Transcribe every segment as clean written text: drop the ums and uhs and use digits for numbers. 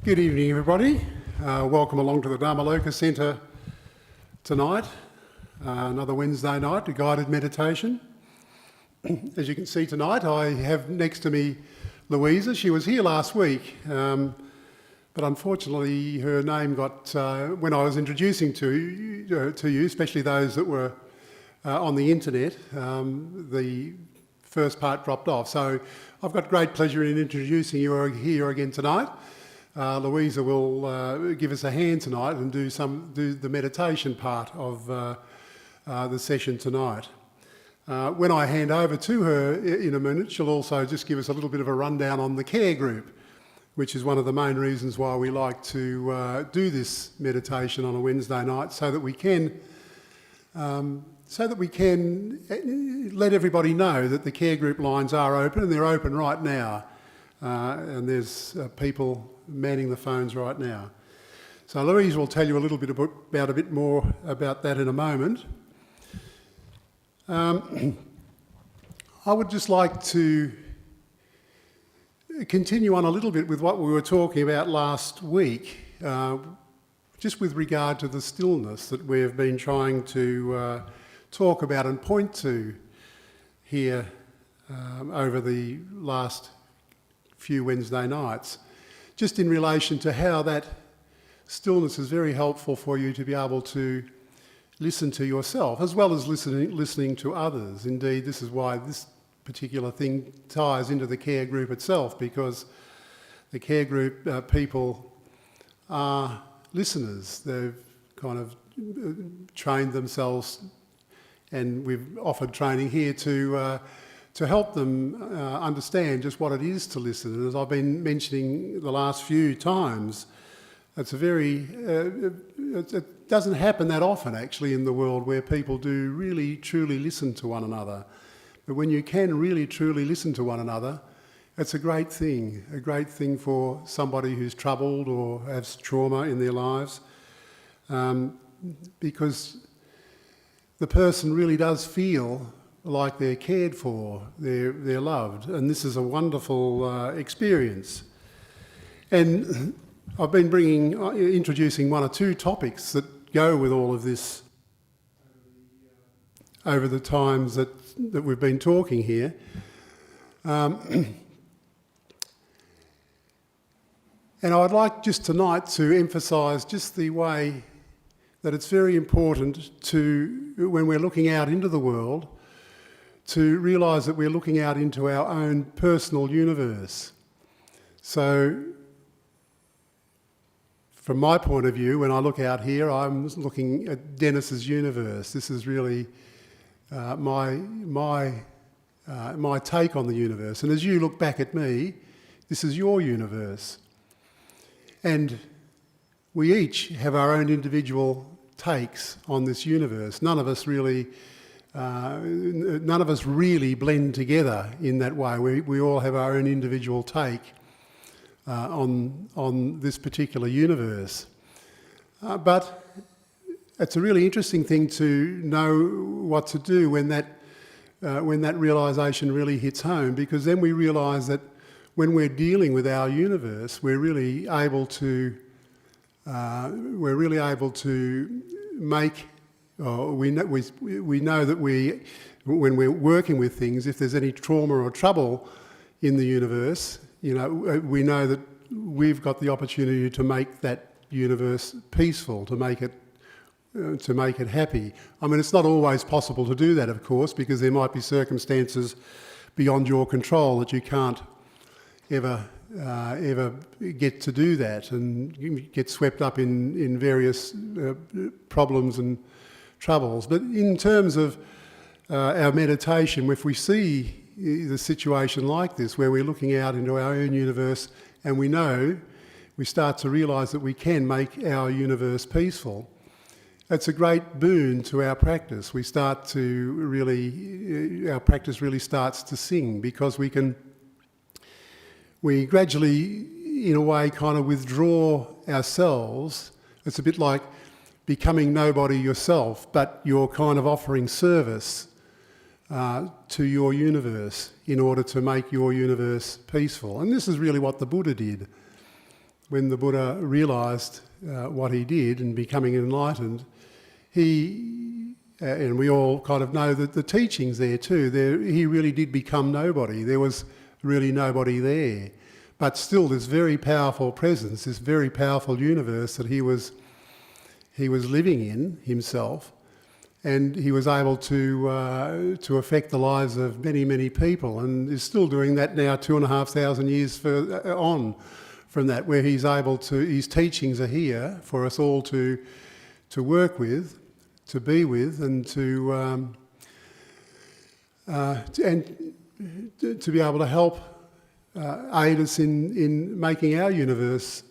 Good evening, everybody. Welcome along to the Dhammaloka Centre tonight. Another Wednesday night, a guided meditation. As you can see tonight, I have next to me Louisa. She was here last week, but unfortunately her name got, when I was introducing to you, especially those that were on the internet, the first part dropped off. So I've got great pleasure in introducing you here again tonight. Louisa will give us a hand tonight and do the meditation part of the session tonight. When I hand over to her in a minute, she'll also just give us a little bit of a rundown on the care group, which is one of the main reasons why we like to do this meditation on a Wednesday night, so that we can let everybody know that the care group lines are open, and they're open right now. And there's people manning the phones right now. So Louise will tell you a little bit about a bit more about that in a moment. I would just like to continue on a little bit with what we were talking about last week, just with regard to the stillness that we have been trying to talk about and point to here over the last few Wednesday nights, just in relation to how that stillness is very helpful for you to be able to listen to yourself as well as listening to others. Indeed, this is why this particular thing ties into the care group itself, because the care group people are listeners. They've kind of trained themselves, and we've offered training here to help them understand just what it is to listen. And as I've been mentioning the last few times, it's it doesn't happen that often actually in the world where people do really truly listen to one another. But when you can really truly listen to one another, it's a great thing for somebody who's troubled or has trauma in their lives, because the person really does feel like they're cared for, they're loved, and this is a wonderful experience. And I've been introducing one or two topics that go with all of this over the times that we've been talking here. And I'd like just tonight to emphasise just the way that it's very important to, when we're looking out into the world, to realise that we're looking out into our own personal universe. So, from my point of view, when I look out here, I'm looking at Dennis's universe. This is really my take on the universe. And as you look back at me, this is your universe. And we each have our own individual takes on this universe. None of us really blend together in that way. We all have our own individual take on this particular universe. But it's a really interesting thing to know what to do when that realisation really hits home, because then we realise that when we're dealing with our universe, we're really able to make. We know that when we're working with things, if there's any trauma or trouble in the universe, we know that we've got the opportunity to make that universe peaceful, to make it happy. I mean, it's not always possible to do that, of course, because there might be circumstances beyond your control that you can't ever get to do that, and you get swept up in various problems and troubles. But in terms of our meditation, if we see the situation like this, where we're looking out into our own universe and we start to realise that we can make our universe peaceful, it's a great boon to our practice. Our practice really starts to sing, because we gradually, in a way, kind of withdraw ourselves. It's a bit like becoming nobody yourself, but you're kind of offering service to your universe in order to make your universe peaceful. And this is really what the Buddha did. when the Buddha realised what he did and becoming enlightened, and we all kind of know that the teachings there too, he really did become nobody. There was really nobody there. But still this very powerful presence, this very powerful universe that he was living in himself, and he was able to affect the lives of many, many people, and is still doing that now 2,500 years on from that, where he's able to, his teachings are here for us all to work with, to be with, and to be able to help aid us in making our universes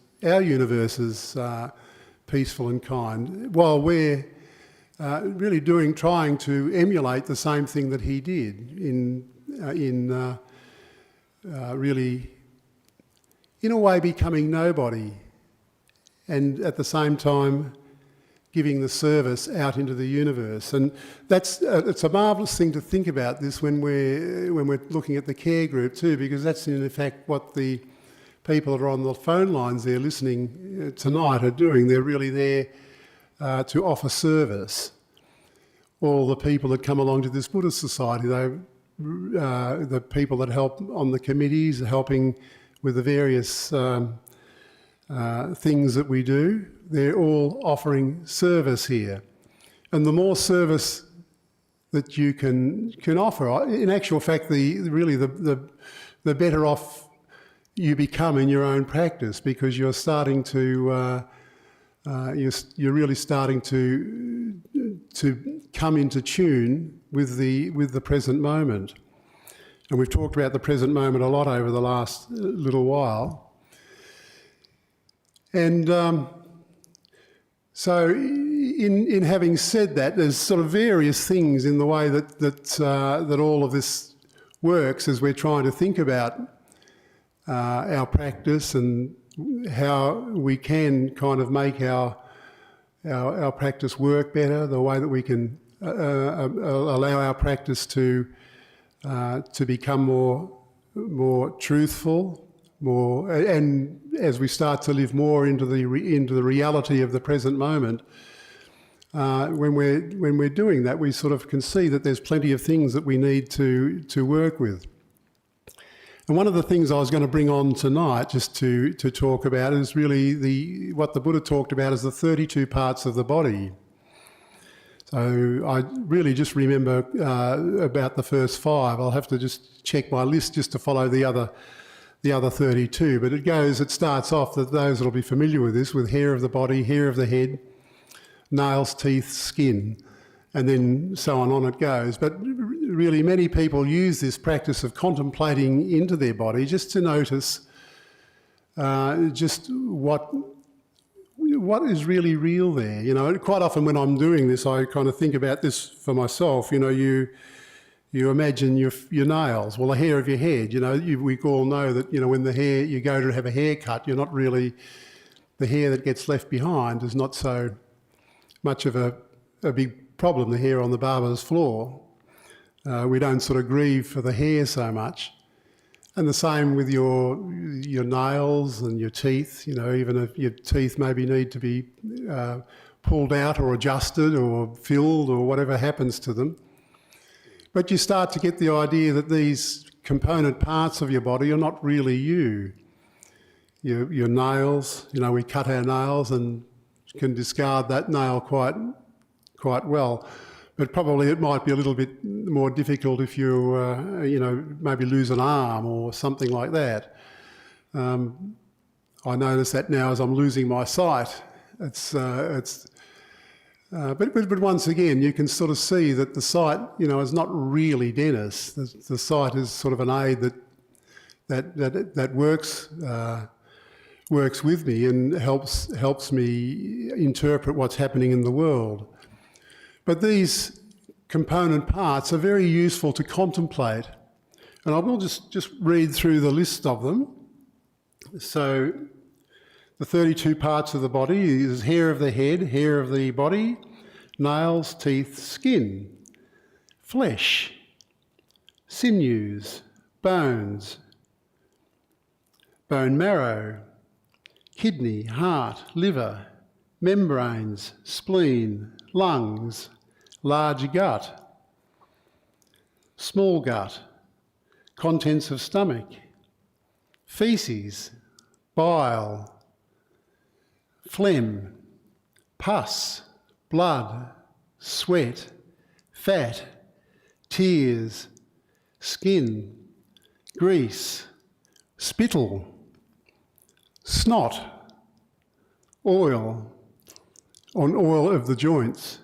peaceful and kind, while we're really trying to emulate the same thing that he did in really, in a way, becoming nobody, and at the same time giving the service out into the universe. And that's it's a marvellous thing to think about this when we're looking at the care group too, because that's in fact what the people that are on the phone lines there listening tonight are doing. They're really there to offer service. All the people that come along to this Buddhist society, the people that help on the committees, helping with the various things that we do, they're all offering service here. And the more service that you can offer, in actual fact, the better off you become in your own practice, because you're starting to you're really starting to come into tune with the present moment. And we've talked about the present moment a lot over the last little while. And so in having said that, there's sort of various things in the way that all of this works as we're trying to think about our practice and how we can kind of make our practice work better, the way that we can allow our practice to become more truthful, and as we start to live more into the reality of the present moment. When we're doing that, we sort of can see that there's plenty of things that we need to work with. And one of the things I was going to bring on tonight, just to talk about, is really what the Buddha talked about as the 32 parts of the body. So I really just remember about the first 5. I'll have to just check my list just to follow the other 32. But it starts off, that those that'll be familiar with this, with hair of the body, hair of the head, nails, teeth, skin, and then so on it goes. But really many people use this practice of contemplating into their body just to notice just what is really real there. You know, quite often when I'm doing this, I kind of think about this for myself. You know, you imagine your nails, well, the hair of your head. You know, we all know that, you know, when you go to have a haircut, you're not really, the hair that gets left behind is not so much of a big problem, the hair on the barber's floor. We don't sort of grieve for the hair so much. And the same with your nails and your teeth. You know, even if your teeth maybe need to be pulled out or adjusted or filled or whatever happens to them. But you start to get the idea that these component parts of your body are not really you. Your nails, you know, we cut our nails and can discard that nail quite well. But probably it might be a little bit more difficult if you, you know, maybe lose an arm or something like that. I notice that now as I'm losing my sight. But once again, you can sort of see that the sight, you know, is not really Dennis. The sight is sort of an aid that works with me and helps me interpret what's happening in the world. But these component parts are very useful to contemplate. And I will just read through the list of them. So the 32 parts of the body is hair of the head, hair of the body, nails, teeth, skin, flesh, sinews, bones, bone marrow, kidney, heart, liver, membranes, spleen, lungs, large gut, small gut, contents of stomach, faeces, bile, phlegm, pus, blood, sweat, fat, tears, skin, grease, spittle, snot, oil, on oil of the joints.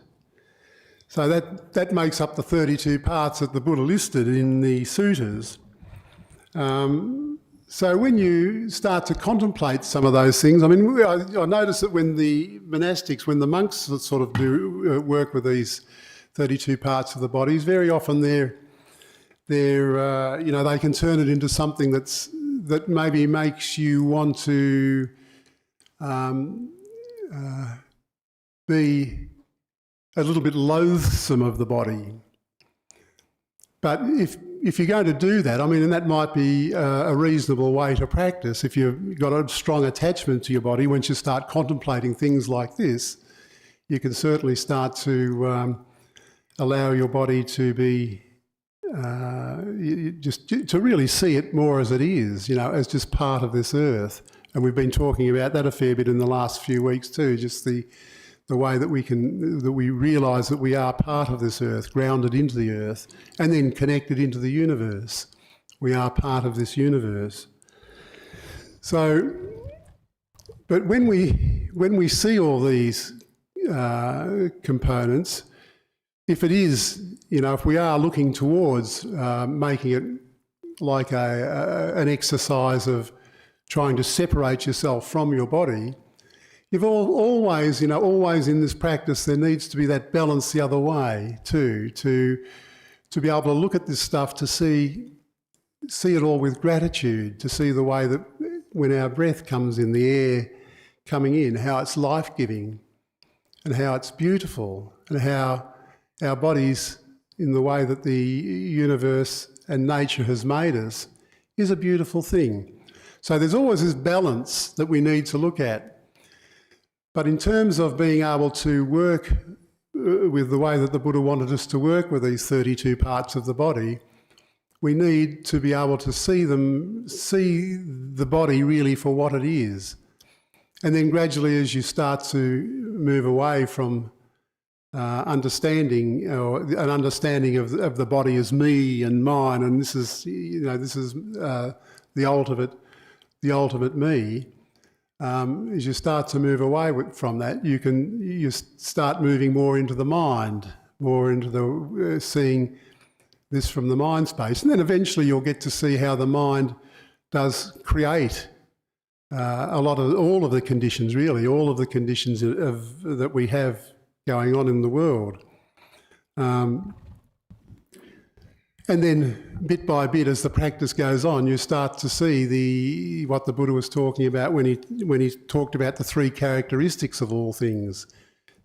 So that makes up the 32 parts that the Buddha listed in the suttas. So when you start to contemplate some of those things, I mean, I notice that when the monastics, when the monks sort of do work with these 32 parts of the bodies, very often they can turn it into something that maybe makes you want to be a little bit loathsome of the body. But if you're going to do that, I mean, and that might be a reasonable way to practice. If you've got a strong attachment to your body, once you start contemplating things like this, you can certainly start to allow your body to be just to really see it more as it is, as just part of this earth. And we've been talking about that a fair bit in the last few weeks too, just the way that we realise that we are part of this earth, grounded into the earth, and then connected into the universe. We are part of this universe. So, but when we see all these components, if it is, if we are looking towards making it like an exercise of trying to separate yourself from your body, you've always in this practice, there needs to be that balance the other way too, to be able to look at this stuff, to see it all with gratitude, to see the way that when our breath comes in, the air coming in, how it's life-giving and how it's beautiful, and how our bodies, in the way that the universe and nature has made us, is a beautiful thing. So there's always this balance that we need to look at. But in terms of being able to work with the way that the Buddha wanted us to work with these 32 parts of the body, we need to be able to see the body really for what it is. And then gradually, as you start to move away from understanding of the body as me and mine, and this is the ultimate me. As you start to move away from that, you start moving more into the mind, more into the seeing this from the mind space, and then eventually you'll get to see how the mind does create all of the conditions, really, all of the conditions that we have going on in the world. And then bit by bit, as the practice goes on, you start to see what the Buddha was talking about when he talked about the three characteristics of all things.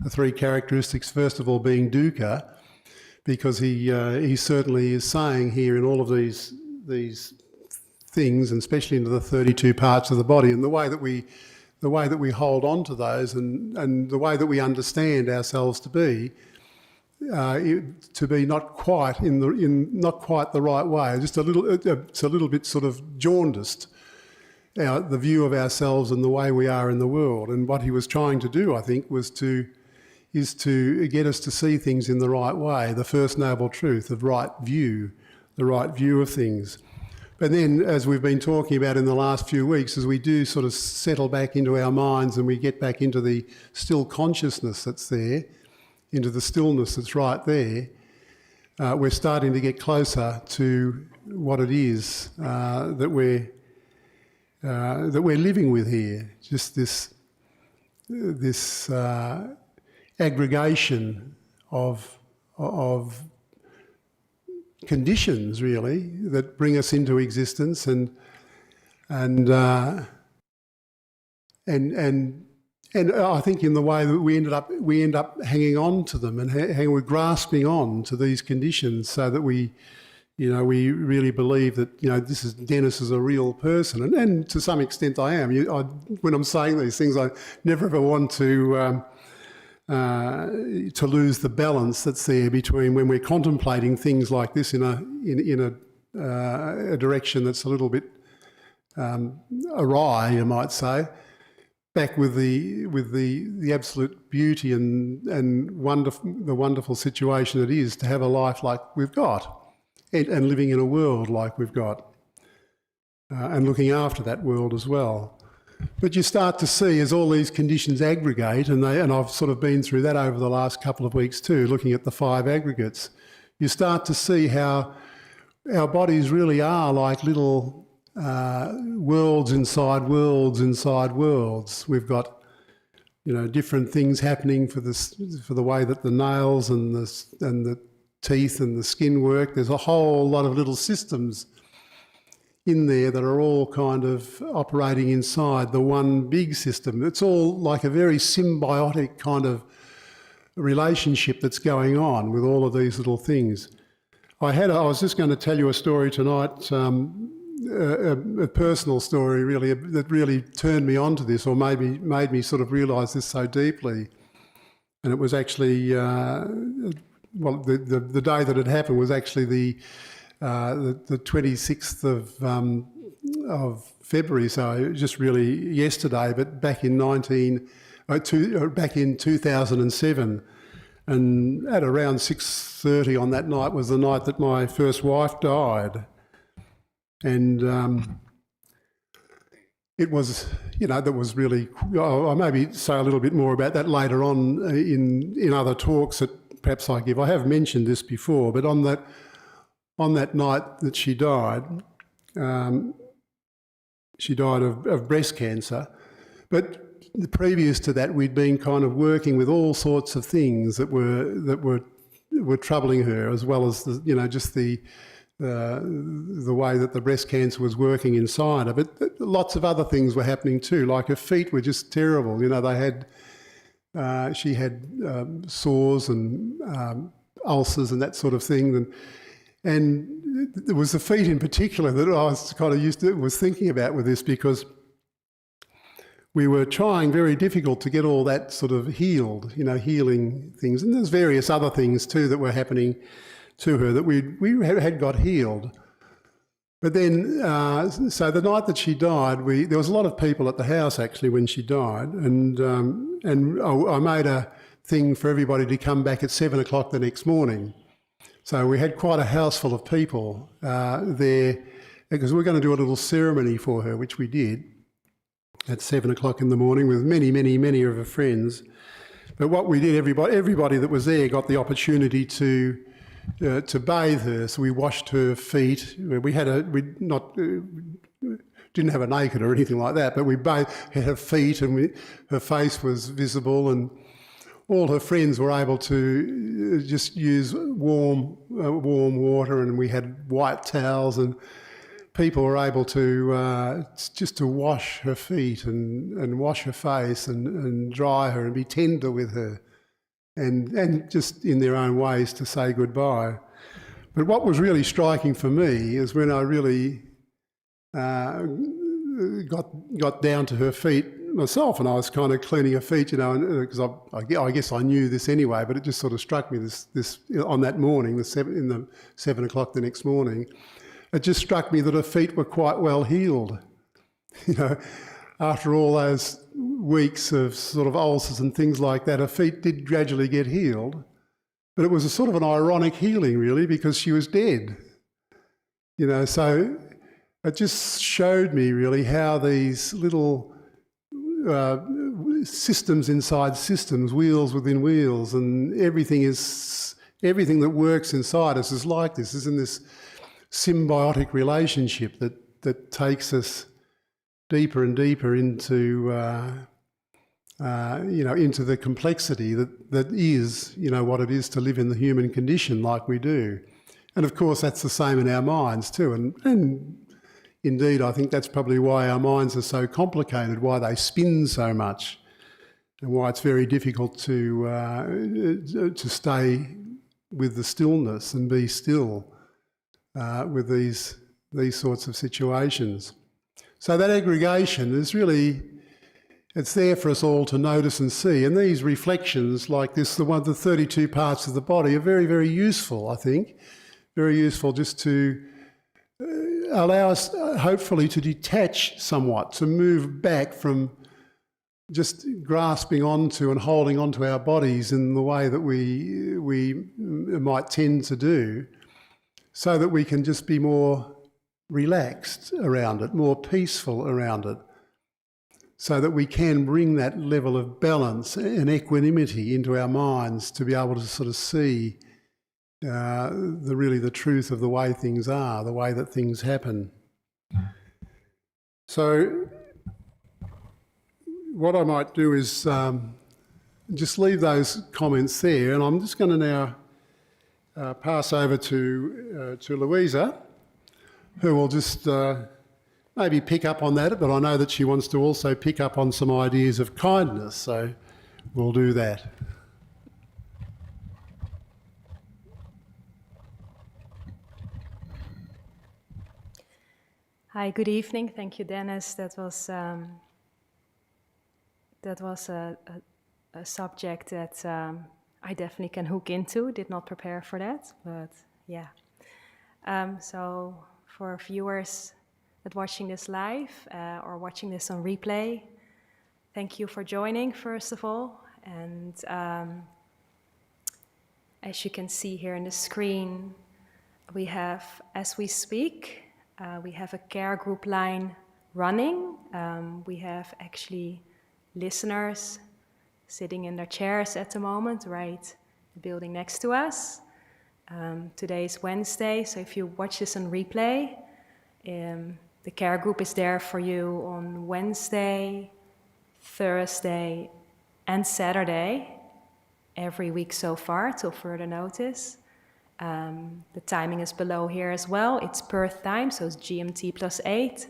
The three characteristics, first of all, being dukkha, because he certainly is saying here in all of these things, and especially into the 32 parts of the body, and the way that we hold on to those, and the way that we understand ourselves to be not quite not quite the right way, just it's a little bit sort of jaundiced, the view of ourselves and the way we are in the world. And what he was trying to do, I think, is to get us to see things in the right way, the first noble truth of right view, the right view of things. But then, as we've been talking about in the last few weeks, as we do sort of settle back into our minds and we get back into the still consciousness that's there, into the stillness that's right there, we're starting to get closer to what it is that we're living with here. Just this aggregation of conditions, really, that bring us into existence, and I think in the way that we end up hanging on to them, and we're grasping on to these conditions, so that we we really believe that, Dennis is a real person. And to some extent I am. When I'm saying these things, I never ever want to lose the balance that's there between when we're contemplating things like this in a direction that's a little bit awry, you might say, back with the absolute beauty and the wonderful situation it is to have a life like we've got, and living in a world like we've got, and looking after that world as well. But you start to see as all these conditions aggregate, and I've sort of been through that over the last couple of weeks too, looking at the 5 aggregates, you start to see how our bodies really are like little worlds inside worlds inside worlds. We've got, different things happening for the way that the nails and the teeth and the skin work. There's a whole lot of little systems in there that are all kind of operating inside the one big system. It's all like a very symbiotic kind of relationship that's going on with all of these little things. I was just going to tell you a story tonight, a personal story really, that really turned me on to this, or maybe made me sort of realise this so deeply. And it was actually, the day that it happened was actually the 26th of February, so just really yesterday, but back in 2007. And at around 6:30 on that night was the night that my first wife died. And it was, that was really, I'll maybe say a little bit more about that later on in other talks that perhaps I give. I have mentioned this before, but on that night that she died of breast cancer. But previous to that, we'd been kind of working with all sorts of things that were troubling her, as well as just the way that the breast cancer was working inside her. But lots of other things were happening too. Like her feet were just terrible. She had sores and ulcers and that sort of thing. And there was the feet in particular that I was kind of was thinking about with this, because we were trying very difficult to get all that sort of healed, healing things. And there's various other things too that were happening to her that we had got healed. But then, so the night that she died, there was a lot of people at the house actually when she died, and I made a thing for everybody to come back at 7 o'clock the next morning. So we had quite a house full of people there, because we were going to do a little ceremony for her, which we did at 7 o'clock in the morning with many, many, many of her friends. But what we did, everybody that was there got the opportunity to bathe her. So we washed her feet. We didn't have her naked or anything like that, but we bathed her feet, and her face was visible, and all her friends were able to just use warm water, and we had white towels, and people were able to just to wash her feet and wash her face and dry her and be tender with her, and just in their own ways to say goodbye. But what was really striking for me is when I really got down to her feet myself, and I was kind of cleaning her feet, because I guess I knew this anyway, but it just sort of struck me this on that morning, in the 7 o'clock the next morning. It just struck me that her feet were quite well healed. After all those weeks of sort of ulcers and things like that, her feet did gradually get healed. But it was a sort of an ironic healing, really, because she was dead. So it just showed me really how these little systems inside systems, wheels within wheels, and everything that works inside us is like this, is in this symbiotic relationship that takes us deeper and deeper into into the complexity that is what it is to live in the human condition like we do. And of course that's the same in our minds too, and indeed I think that's probably why our minds are so complicated, why they spin so much, and why it's very difficult to stay with the stillness and be still. with these sorts of situations. So that aggregation is really, it's there for us all to notice and see. And these reflections like this, the 32 parts of the body, are very, very useful, I think. Very useful just to allow us, hopefully, to detach somewhat, to move back from just grasping onto and holding onto our bodies in the way that we might tend to do, so that we can just be more relaxed around it, more peaceful around it, so that we can bring that level of balance and equanimity into our minds to be able to sort of see the truth of the way things are, the way that things happen. So what I might do is just leave those comments there, and I'm just going to now pass over to Louisa, who will just maybe pick up on that, but I know that she wants to also pick up on some ideas of kindness, so we'll do that. Hi, good evening. Thank you, Dennis. That was a subject that I definitely can hook into. Did not prepare for that, but yeah. So for viewers that watching this live or watching this on replay, thank you for joining, first of all. And as you can see here on the screen, we have, as we speak, we have a care group line running. We have actually listeners sitting in their chairs at the moment, right, the building next to us. Today is Wednesday, so if you watch this on replay, the care group is there for you on Wednesday, Thursday, and Saturday, every week so far, till further notice. The timing is below here as well. It's Perth time, so it's GMT +8.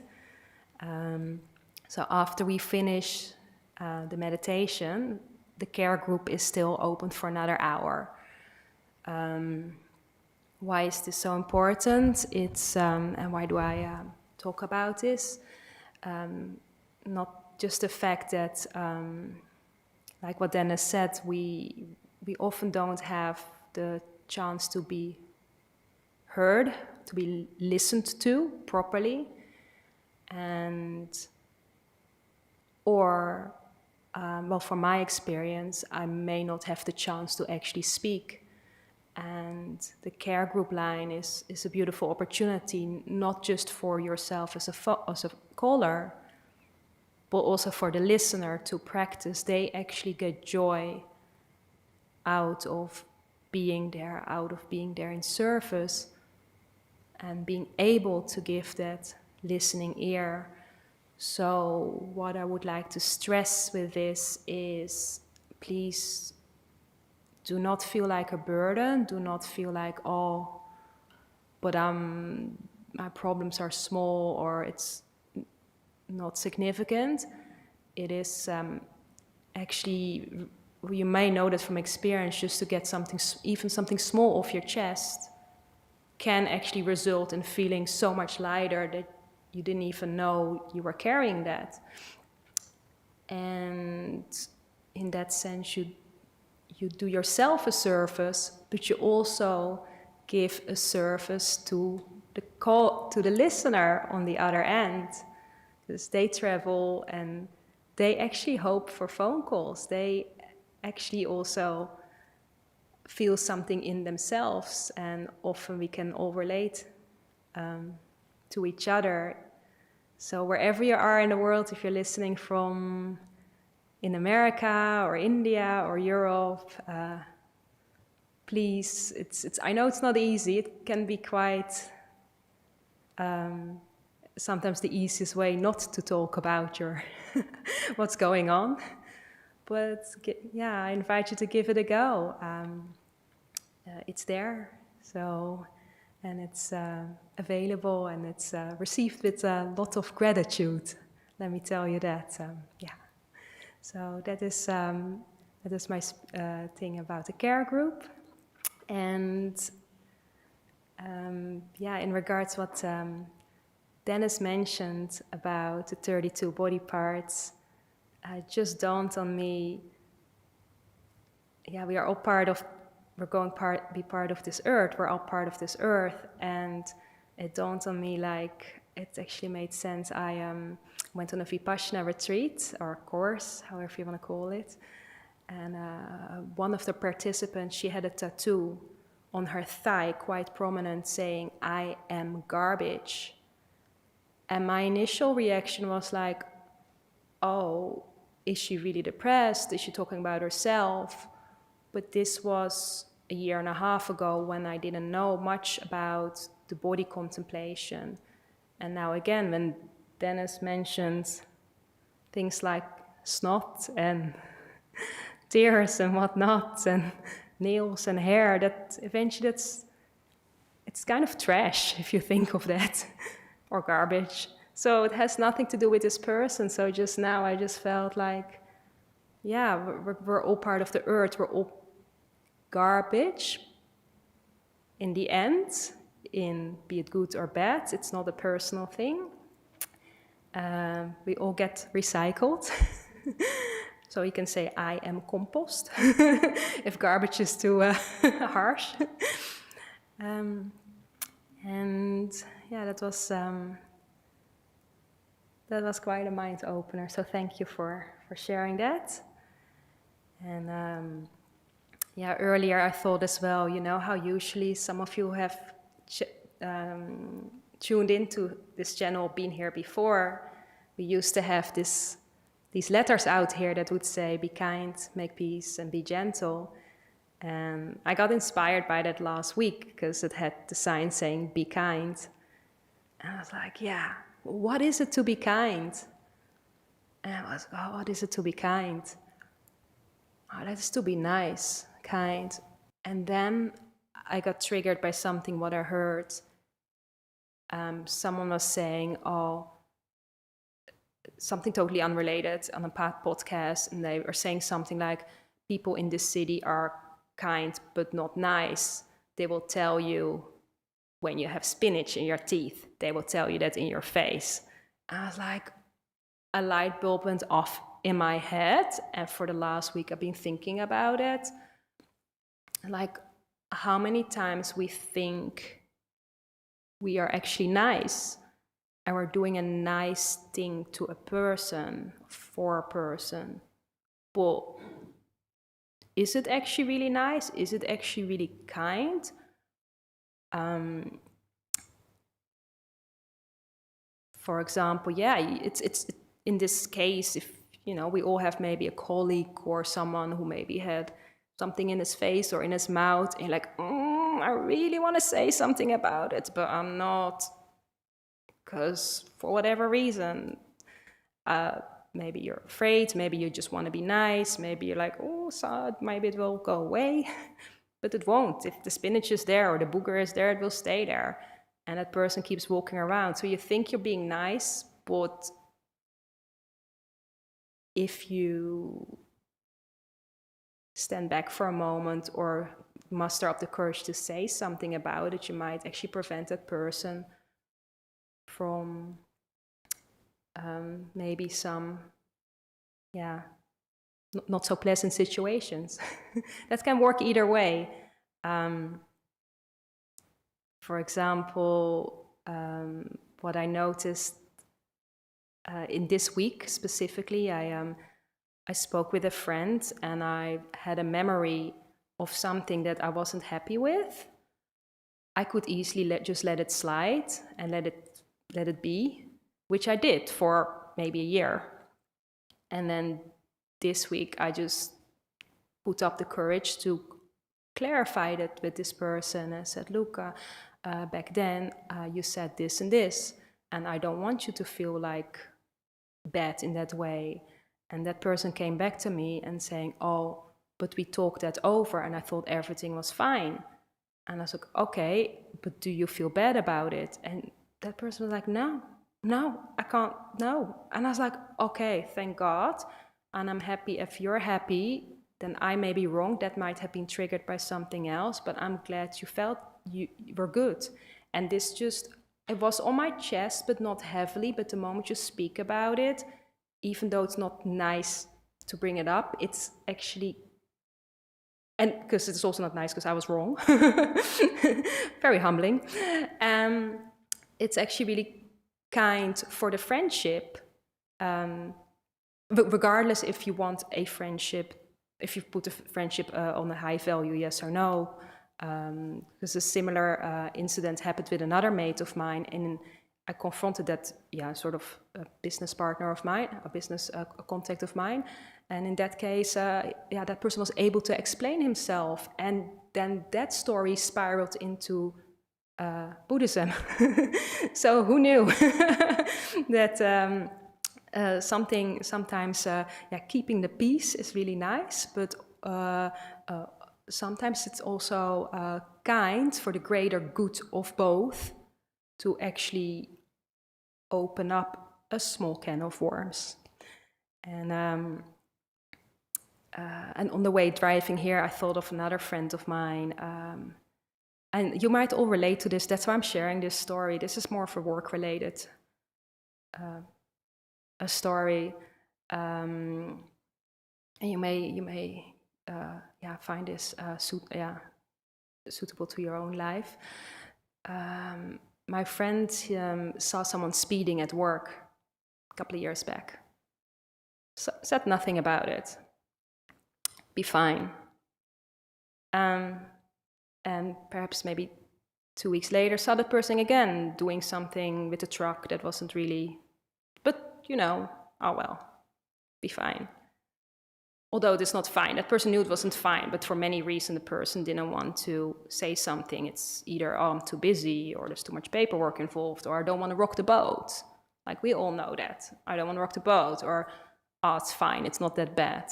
So after we finish the meditation, the care group is still open for another hour. Why is this so important? It's and why do I talk about this? Not just the fact that, like what Dennis said, we often don't have the chance to be heard, to be listened to properly, and or well, from my experience, I may not have the chance to actually speak. And the care group line is a beautiful opportunity, not just for yourself as a caller, but also for the listener to practice. They actually get joy out of being there in service, and being able to give that listening ear. So what I would like to stress with this is, please do not feel like a burden, do not feel like, oh, but my problems are small or it's not significant. It is actually, you may know that from experience, just to get even something small off your chest can actually result in feeling so much lighter that you didn't even know you were carrying that. And in that sense, you do yourself a service, but you also give a service to the listener on the other end, because they travel and they actually hope for phone calls. They actually also feel something in themselves, and often we can all relate to each other. So wherever you are in the world, if you're listening from in America or India or Europe, please, I know it's not easy. It can be quite sometimes the easiest way not to talk about your what's going on. But yeah, I invite you to give it a go. It's there, so, and it's available, and it's received with a lot of gratitude. Let me tell you that. Yeah. So that is my thing about the care group, and Yeah, in regards what Dennis mentioned about the 32 body parts, it just dawned on me, yeah, we are all be part of this earth, we're all part of this earth, and it dawned on me like, it actually made sense. I went on a Vipassana retreat, or course, however you want to call it, and one of the participants, she had a tattoo on her thigh, quite prominent, saying, "I am garbage." And my initial reaction was like, oh, is she really depressed? Is she talking about herself? But this was a year and a half ago when I didn't know much about the body contemplation. And now again, when Dennis mentioned things like snot and tears and whatnot, and nails and hair, that eventually it's kind of trash if you think of that, or garbage. So it has nothing to do with this person. So just now I just felt like, yeah, we're all part of the earth, we're all garbage in the end, in be it good or bad. It's not a personal thing. We all get recycled. So you can say, I am compost, if garbage is too harsh. And yeah, that was quite a mind opener. So thank you for sharing that. And yeah, earlier I thought as well, you know how usually some of you have tuned into this channel, been here before. We used to have these letters out here that would say, be kind, make peace, and be gentle. And I got inspired by that last week because it had the sign saying, be kind. And I was like, yeah, what is it to be kind? And I was, oh, what is it to be kind? Oh, that is to be nice, kind. And then I got triggered by something what I heard. Someone was saying, oh, something totally unrelated on a podcast, and they were saying something like, people in this city are kind but not nice. They will tell you when you have spinach in your teeth. They will tell you that in your face. And I was like, a light bulb went off in my head, and for the last week I've been thinking about it. Like, how many times we think we are actually nice, and we're doing a nice thing to a person, for a person. Well, is it actually really nice? Is it actually really kind? For example, yeah, it's in this case, if you know, we all have maybe a colleague or someone who maybe had something in his face or in his mouth, and you're like, I really want to say something about it, but I'm not, because for whatever reason, maybe you're afraid, maybe you just want to be nice, maybe you're like, oh, sad, maybe it will go away, but it won't. If the spinach is there or the booger is there, it will stay there, and that person keeps walking around. So you think you're being nice, but if you stand back for a moment or muster up the courage to say something about it, you might actually prevent that person from maybe some, not so pleasant situations. That can work either way. For example, what I noticed in this week specifically, I spoke with a friend and I had a memory of something that I wasn't happy with. I could easily just let it slide and let it be, which I did for maybe a year. And then this week I just put up the courage to clarify that with this person. I said, look, back then you said this and this, and I don't want you to feel like bad in that way. And that person came back to me and saying, oh, but we talked that over and I thought everything was fine. And I was like, okay, but do you feel bad about it? And that person was like, no, I can't, no. And I was like, okay, thank God. And I'm happy if you're happy, then I may be wrong. That might have been triggered by something else, but I'm glad you felt we're good. And this just, it was on my chest, but not heavily. But the moment you speak about it, even though it's not nice to bring it up, it's actually, and because it's also not nice because I was wrong, very humbling. It's actually really kind for the friendship, regardless if you want a friendship, if you put a friendship on a high value, yes or no. Because a similar incident happened with another mate of mine, and I confronted that, sort of a business partner of mine, a business contact of mine, and in that case, that person was able to explain himself, and then that story spiraled into Buddhism. So who knew that sometimes keeping the peace is really nice, but sometimes it's also kind for the greater good of both to actually open up a small can of worms. And on the way driving here, I thought of another friend of mine. And you might all relate to this. That's why I'm sharing this story. This is more of a work-related a story. And you may find this suitable to your own life. My friend saw someone speeding at work a couple of years back. Said nothing about it. Be fine. And perhaps maybe 2 weeks later, saw that person again doing something with the truck that wasn't really, but oh well, be fine. Although it's not fine. That person knew it wasn't fine, but for many reasons the person didn't want to say something. It's either, I'm too busy, or there's too much paperwork involved, or I don't want to rock the boat. Like, we all know that. I don't want to rock the boat, or, it's fine, it's not that bad.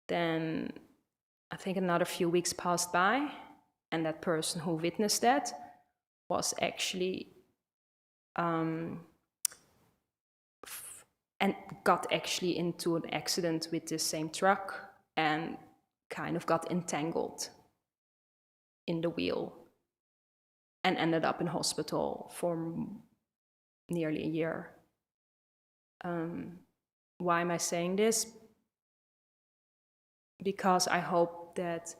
Then I think another few weeks passed by, and that person who witnessed that was actually and got actually into an accident with the same truck and kind of got entangled in the wheel and ended up in hospital for nearly a year. Why am I saying this? Because I hope that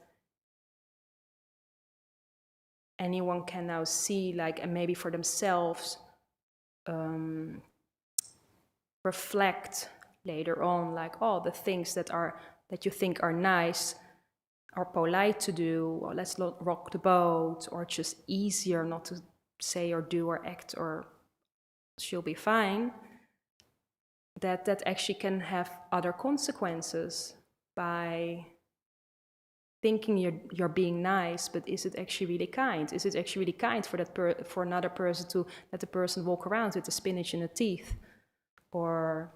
anyone can now see, and maybe for themselves, reflect later on, the things that you think are nice, are polite to do, or let's not rock the boat, or just easier not to say or do or act, or she'll be fine, that actually can have other consequences by thinking you're being nice, but is it actually really kind? Is it actually really kind for another person to let the person walk around with the spinach in the teeth? Or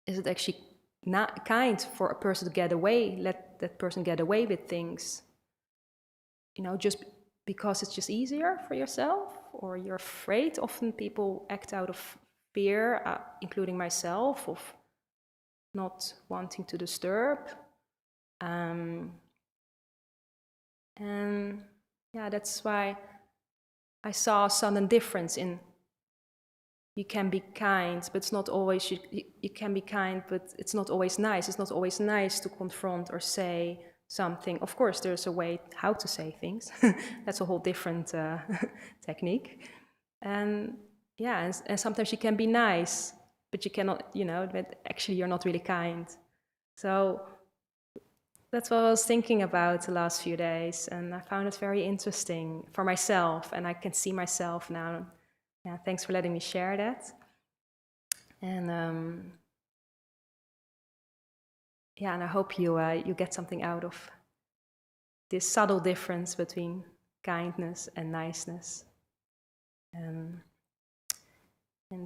is it actually not kind for a person to let that person get away with things? Just because it's just easier for yourself, or you're afraid. Often people act out of fear, including myself, of not wanting to disturb. And that's why I saw a sudden difference in, you can be kind, but it's not always, you can be kind, but it's not always nice. It's not always nice to confront or say something. Of course, there's a way how to say things. That's a whole different technique. And sometimes you can be nice, but you cannot, but actually you're not really kind. So that's what I was thinking about the last few days, and I found it very interesting for myself, and I can see myself now. Yeah, thanks for letting me share that. And and I hope you get something out of this subtle difference between kindness and niceness. And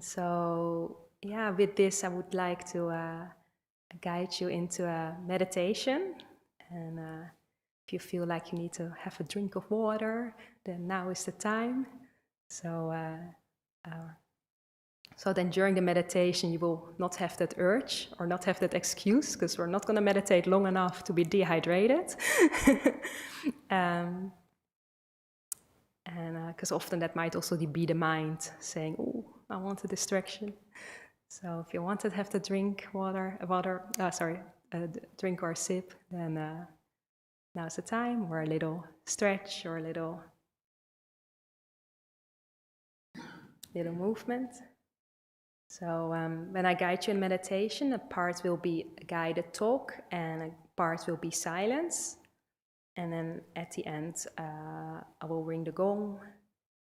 so, with this, I would like to guide you into a meditation. And if you feel like you need to have a drink of water, then now is the time. So then during the meditation, you will not have that urge or not have that excuse, because we're not going to meditate long enough to be dehydrated. And because often that might also be the mind saying, "Oh, I want a distraction." So if you want to have to drink drink or sip, then now's the time, or a little stretch or a little movement. So when I guide you in meditation, a part will be a guided talk and a part will be silence. And then at the end, I will ring the gong,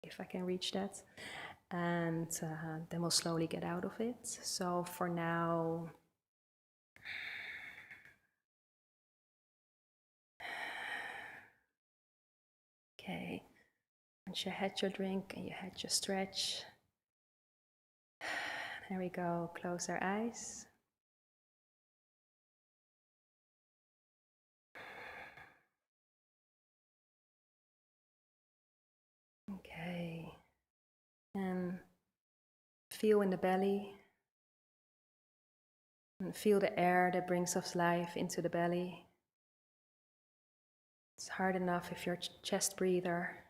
if I can reach that. And then we'll slowly get out of it. So for now, okay, once you had your drink and you had your stretch, there we go, close our eyes. Okay, and feel in the belly, and feel the air that brings us life into the belly. It's hard enough if you're a chest breather,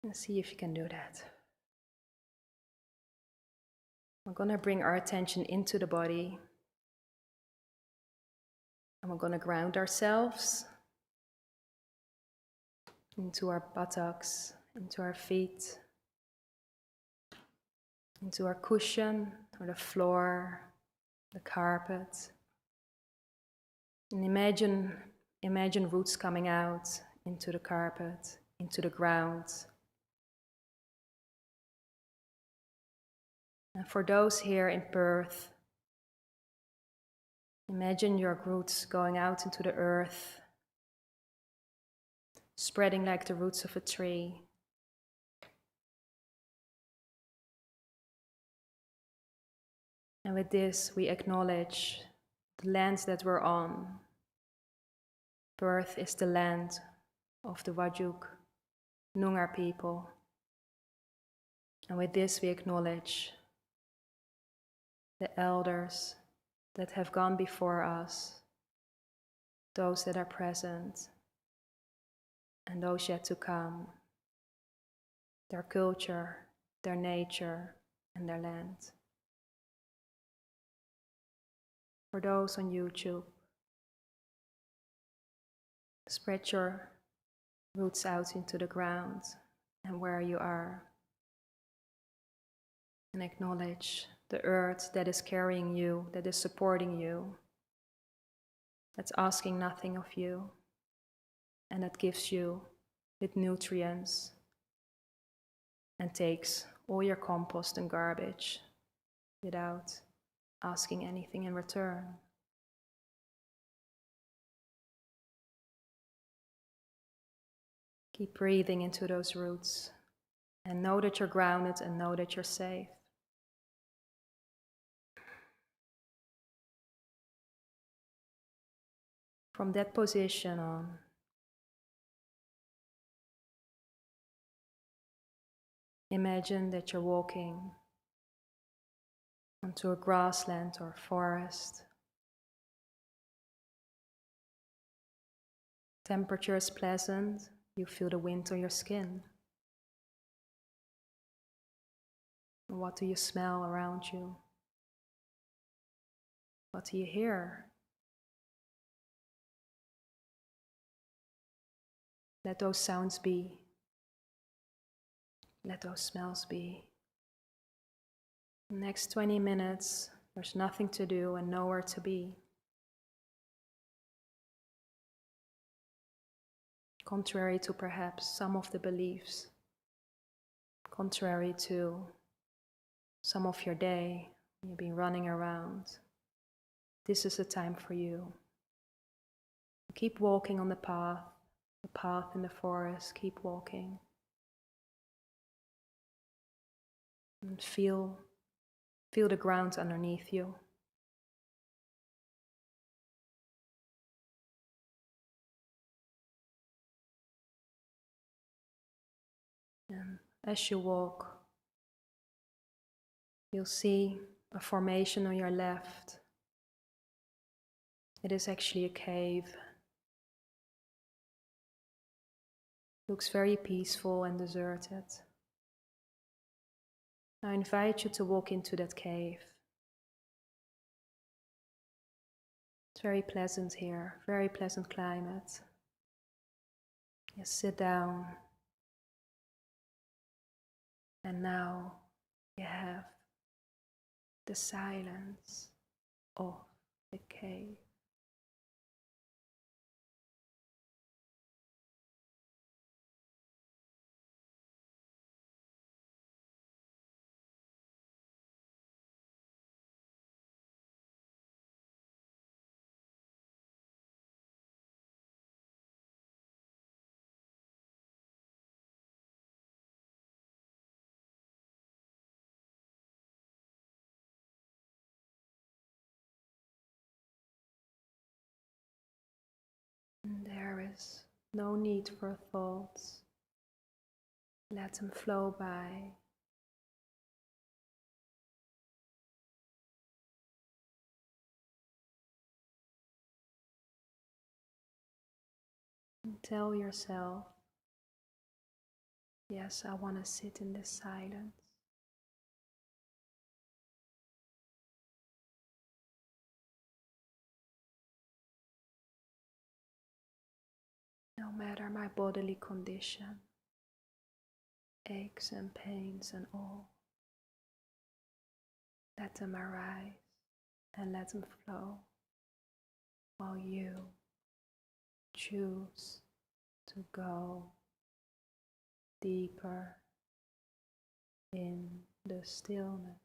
and see if you can do that. We're going to bring our attention into the body, and we're going to ground ourselves into our buttocks, into our feet, into our cushion or the floor, the carpet. And imagine roots coming out into the carpet, into the ground. And for those here in Perth, imagine your roots going out into the earth, spreading like the roots of a tree. And with this, we acknowledge the land that we're on. Perth is the land of the Whadjuk Noongar people. And with this, we acknowledge the elders that have gone before us, those that are present, and those yet to come, their culture, their nature, and their land. For those on YouTube, spread your roots out into the ground and where you are, and acknowledge the earth that is carrying you, that is supporting you, that's asking nothing of you, and that gives you with nutrients and takes all your compost and garbage without asking anything in return. Keep breathing into those roots and know that you're grounded and know that you're safe. From that position on, imagine that you're walking onto a grassland or forest. Temperature is pleasant, you feel the wind on your skin. And what do you smell around you? What do you hear? Let those sounds be. Let those smells be. The next 20 minutes, there's nothing to do and nowhere to be. Contrary to perhaps some of the beliefs, contrary to some of your day, you've been running around. This is the time for you. Keep walking on the path in the forest, keep walking. And feel the ground underneath you. And as you walk, you'll see a formation on your left. It is actually a cave. Looks very peaceful and deserted. I invite you to walk into that cave. It's very pleasant here, very pleasant climate. Just sit down. And now you have the silence of the cave. And there is no need for thoughts. Let them flow by. And tell yourself, yes, I want to sit in this silence. No matter my bodily condition, aches and pains and all, let them arise and let them flow while you choose to go deeper in the stillness.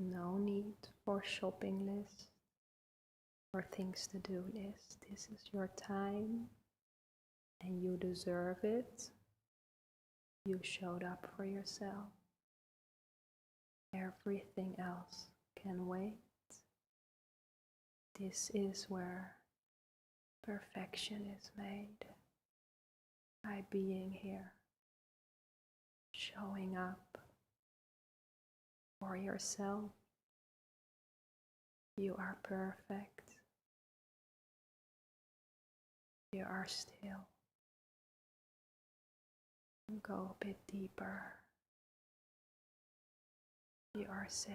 No need for shopping list or things to do list. This is your time and you deserve it. You showed up for yourself. Everything else can wait. This is where perfection is made. By being here, showing up for yourself. You are perfect. You are still. Go a bit deeper. You are safe.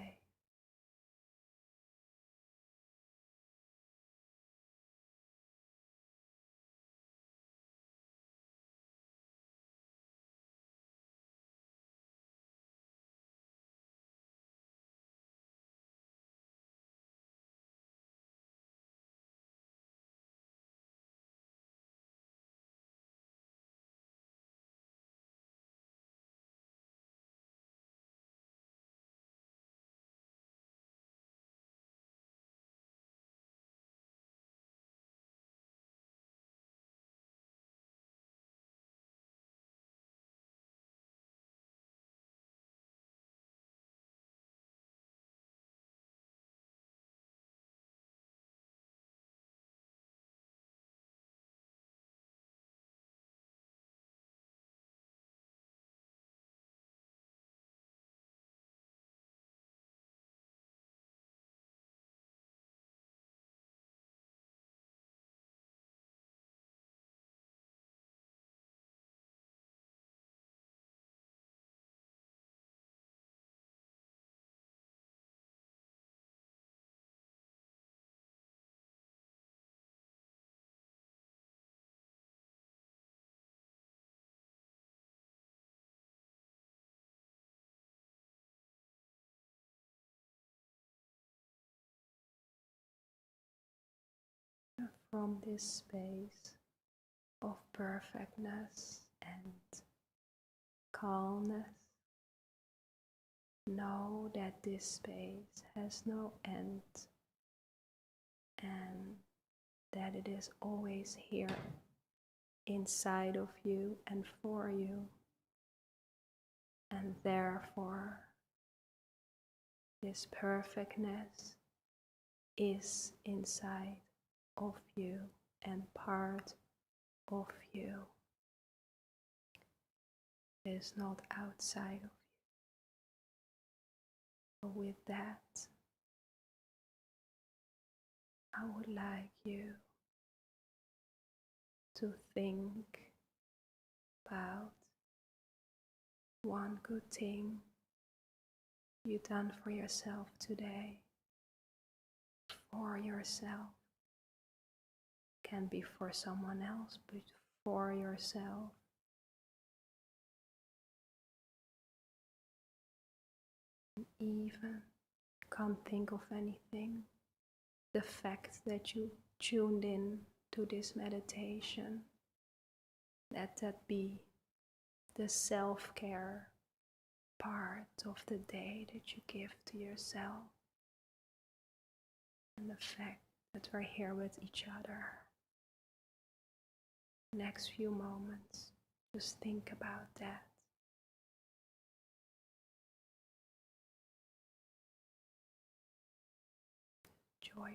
from this space of perfectness and calmness. Know that this space has no end and that it is always here inside of you and for you, and therefore this perfectness is inside of you and part of you. It is not outside of you. So with that, I would like you to think about one good thing you've done for yourself today, for yourself. Can be for someone else, but for yourself. Even can't think of anything. The fact that you tuned in to this meditation, let that be the self-care part of the day that you give to yourself, and the fact that we're here with each other. Next few moments, just think about that. Enjoy.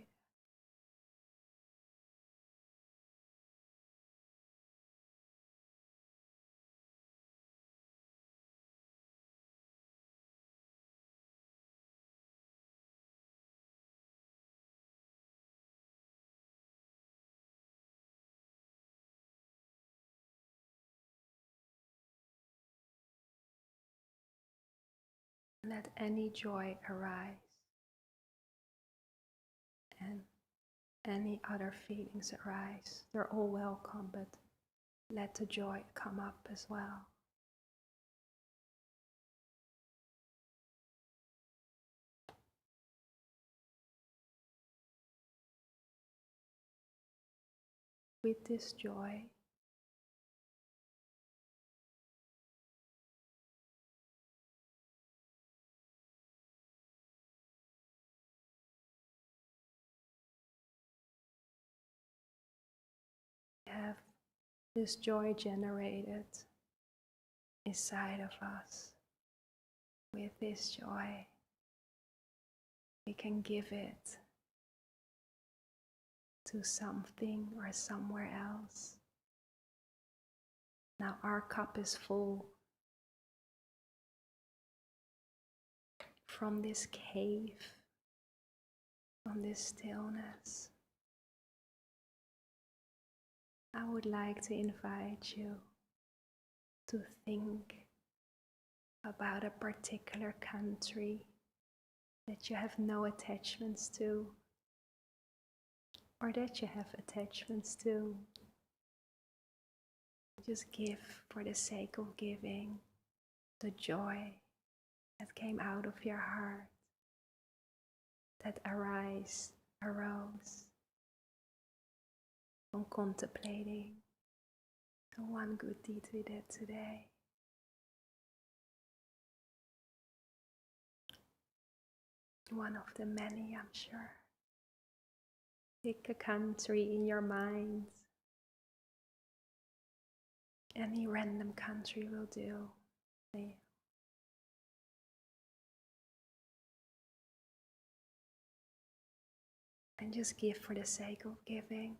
Let any joy arise and any other feelings arise. They're all welcome, but let the joy come up as well. With this joy, have this joy generated inside of us. With this joy, we can give it to something or somewhere else. Now our cup is full from this cave, from this stillness. I would like to invite you to think about a particular country that you have no attachments to, or that you have attachments to. Just give for the sake of giving the joy that came out of your heart, that arose from contemplating the one good deed we did today. One of the many, I'm sure. Pick a country in your mind. Any random country will do. And just give for the sake of giving.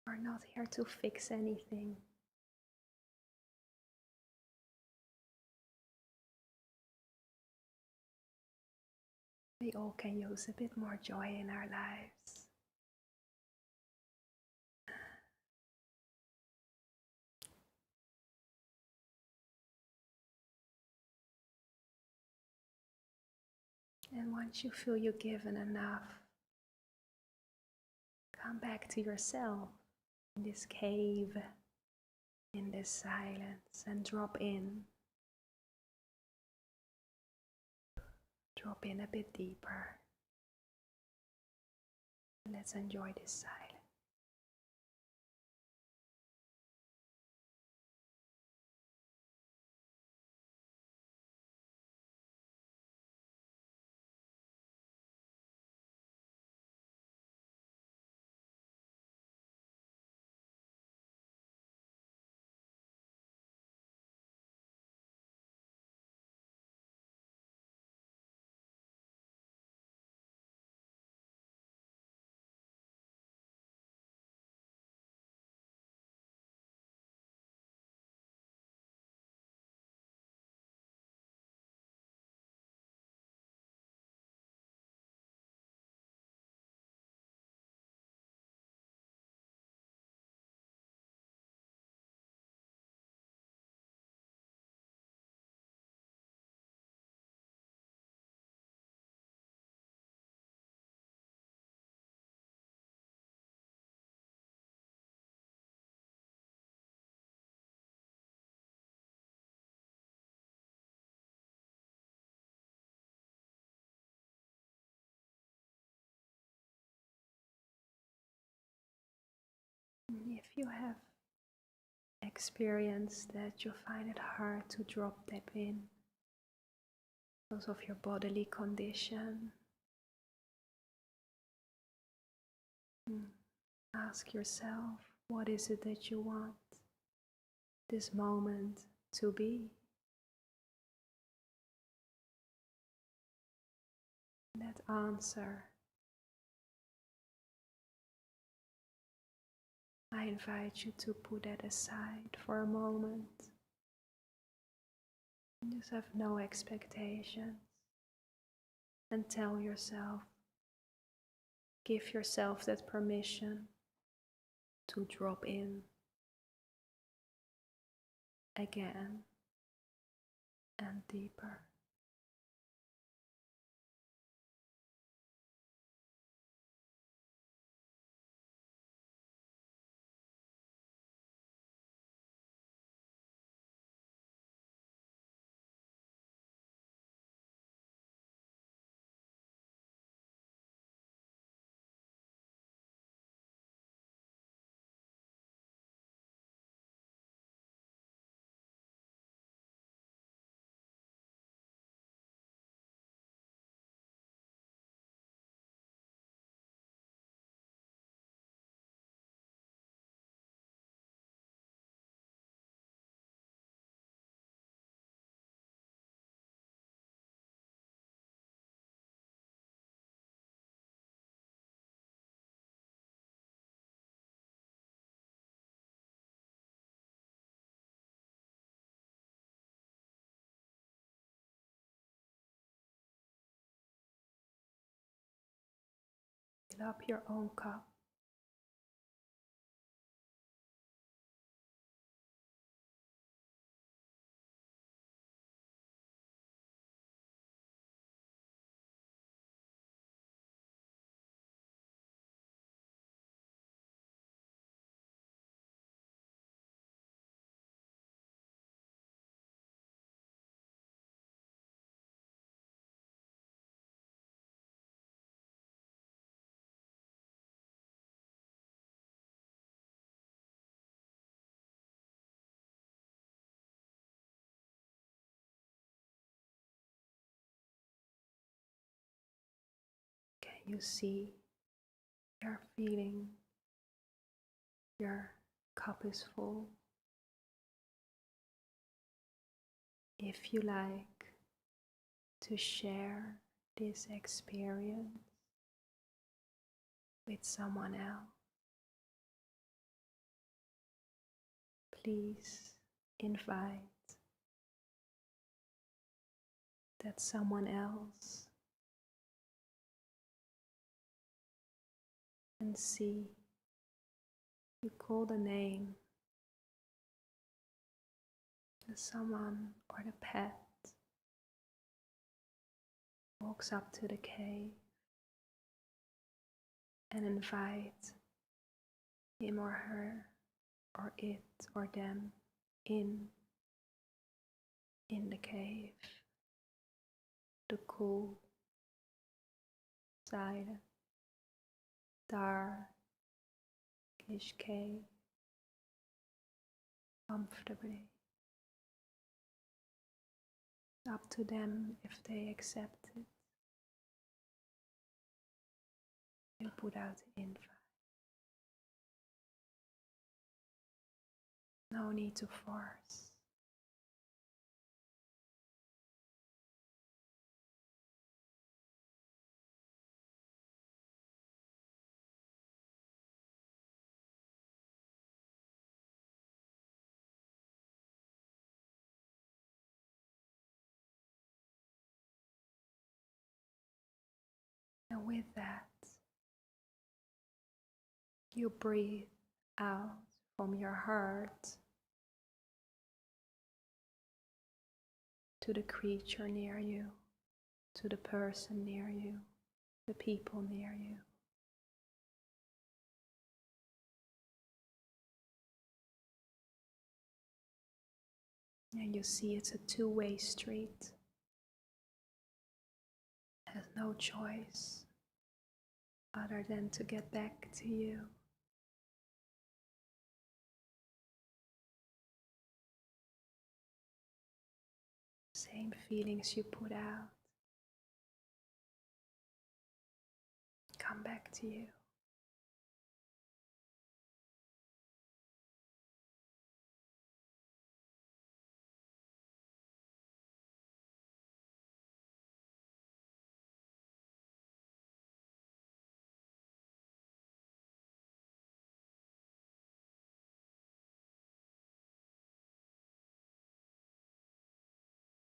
We're not here to fix anything. We all can use a bit more joy in our lives. And once you feel you've given enough, come back to yourself in this cave, in this silence, and drop in. Drop in a bit deeper. Let's enjoy this silence. If you have experienced that you find it hard to drop that in because of your bodily condition, ask yourself, what is it that you want this moment to be? That answer, I invite you to put that aside for a moment. Just have no expectations and tell yourself, give yourself that permission to drop in again and deeper. Fill up your own cup. Can you see you're feeling your cup is full? If you like to share this experience with someone else, please invite that someone else and see. You call the name, the someone or the pet walks up to the cave and invite him or her or it or them in the cave, the cool, silent, darkish cave, comfortably. Up to them if they accept it. You put out the invite. No need to force. And with that, you breathe out from your heart to the creature near you, to the person near you, the people near you. And you see it's a two-way street. It has no choice other than to get back to you. Same feelings you put out come back to you.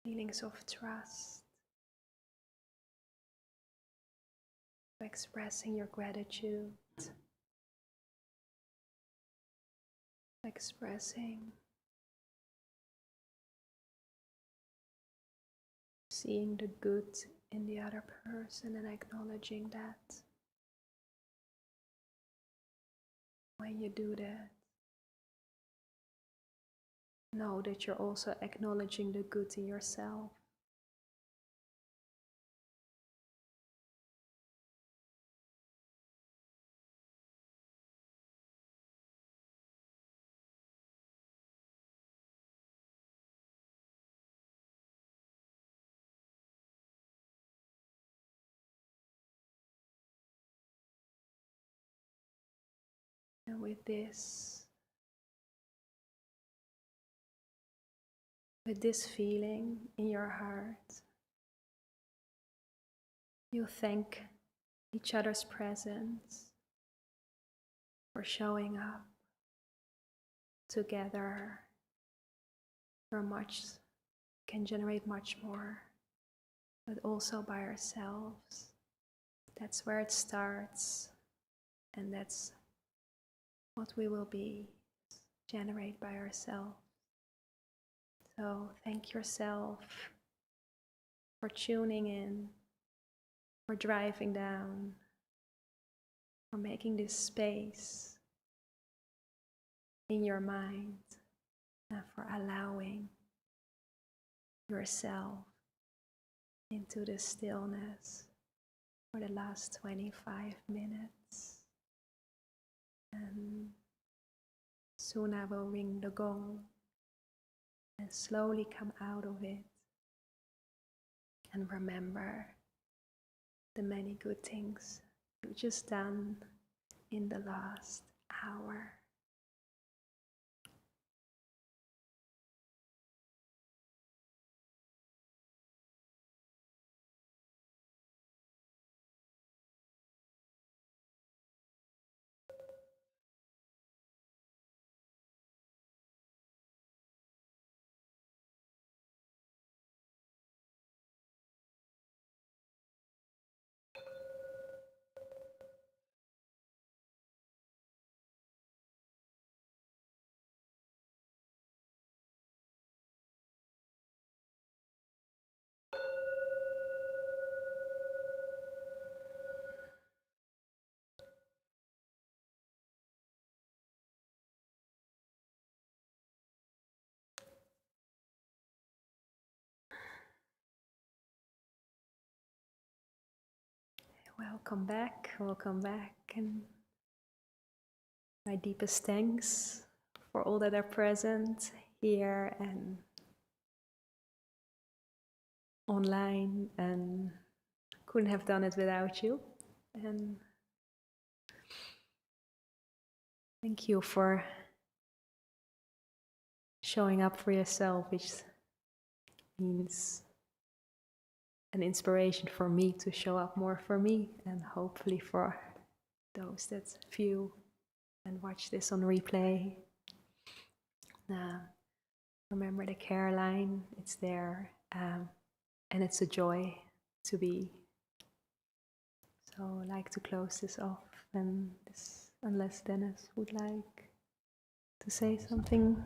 Feelings of trust, expressing your gratitude, expressing, seeing the good in the other person and acknowledging that. When you do that, know that you're also acknowledging the good in yourself. And with this feeling in your heart, you thank each other's presence for showing up together, where much can generate much more, but also by ourselves. That's where it starts, and that's what we will be, generate by ourselves. So thank yourself for tuning in, for driving down, for making this space in your mind, and for allowing yourself into the stillness for the last 25 minutes. And soon I will ring the gong and slowly come out of it and remember the many good things you've just done in the last hour. welcome back, and my deepest thanks for all that are present here and online, and couldn't have done it without you. And thank you for showing up for yourself, which means an inspiration for me to show up more for me, and hopefully for those that view and watch this on replay. Remember the care line, it's there, and it's a joy to be. So I'd like to close this off, and unless Dennis would like to say something.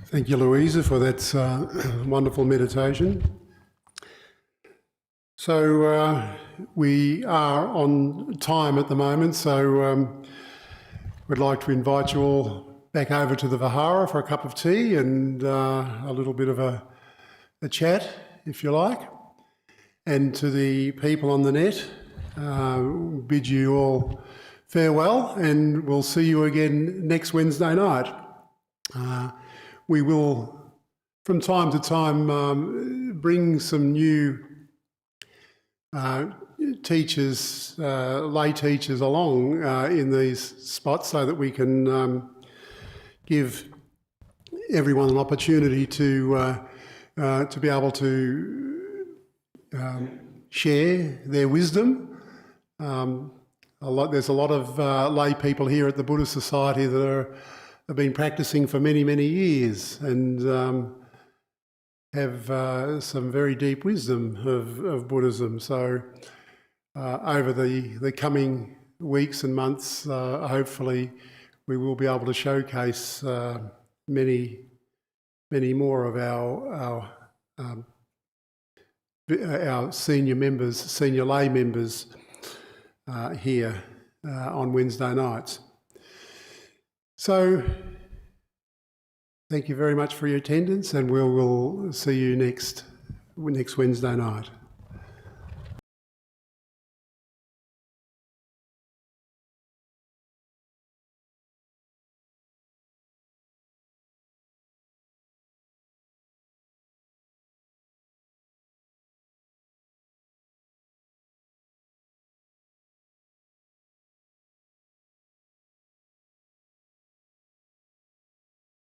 Thank you, Louisa, for that wonderful meditation. So we are on time at the moment, so we'd like to invite you all back over to the Vihara for a cup of tea and a little bit of a chat, if you like. And to the people on the net, bid you all farewell, and we'll see you again next Wednesday night. We will, from time to time, bring some new teachers, lay teachers along in these spots so that we can give everyone an opportunity to be able to share their wisdom. There's a lot of lay people here at the Buddhist Society that have been practicing for many, many years and have some very deep wisdom of Buddhism. So over the coming weeks and months, hopefully we will be able to showcase many more of our senior members, senior lay members here on Wednesday nights. So thank you very much for your attendance, and we'll see you next Wednesday night.